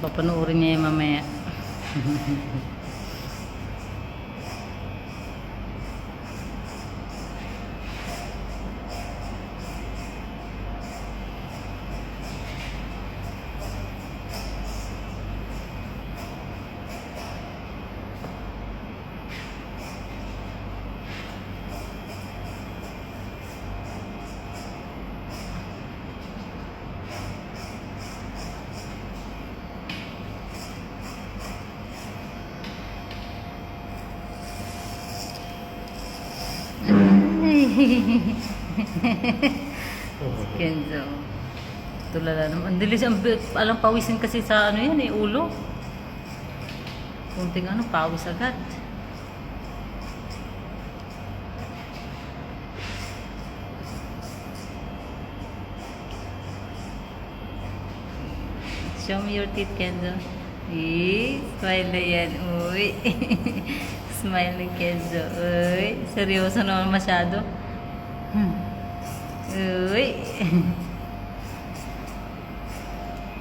Papanoorin niya yung mamaya. Kenzo. Tulala naman. Ang dilis, alam pawisin kasi sa ano yan ulo. Kunting pawis agad. Show me your teeth, Kenzo. Smile na yan. Uy. Smile ni Kenzo. Uy. Seryoso naman masyado. Uy.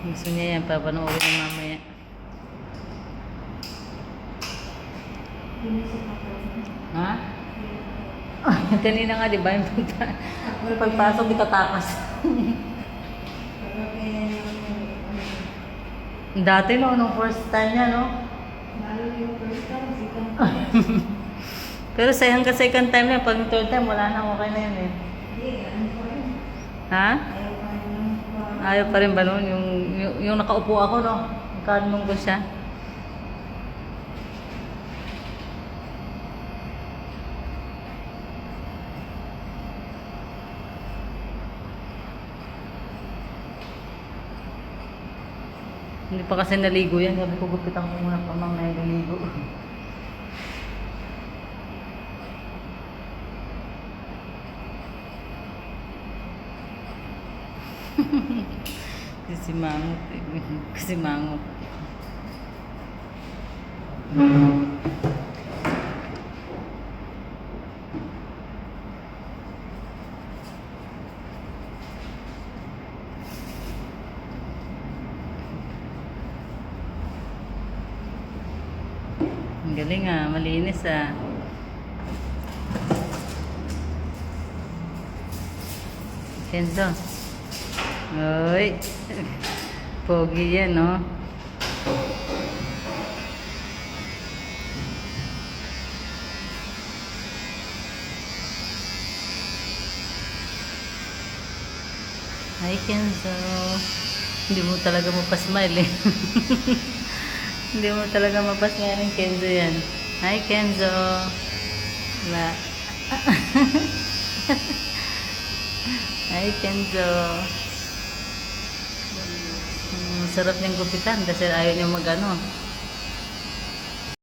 Gusto niya yan. Papanoorin ng mamaya. Ha? Kanina nga, di ba? Yung pagpasok, itatakas. Dati nung first time niya, no? Pero sayang ka second time na, pag third time, wala na, okay na yun eh. Ha? Ayaw pa rin ba nun? Yung nakaupo ako, no? Kalmong ko siya. Hindi pa kasi naligo yan. Sabi ko, gupitan ko muna pa mang naligo. Kasi mangot eh. Kasi mangot. Ang galing malinis Kenzo. Uy. Pogi yan, no? Hi, Kenzo. Hindi mo talaga mapasmile eh. Hindi mo talaga mapasmile ng Kenzo yan. Hi, Kenzo. Wala. Hi, Kenzo. Sarap niyang gupitan kasi ayaw niya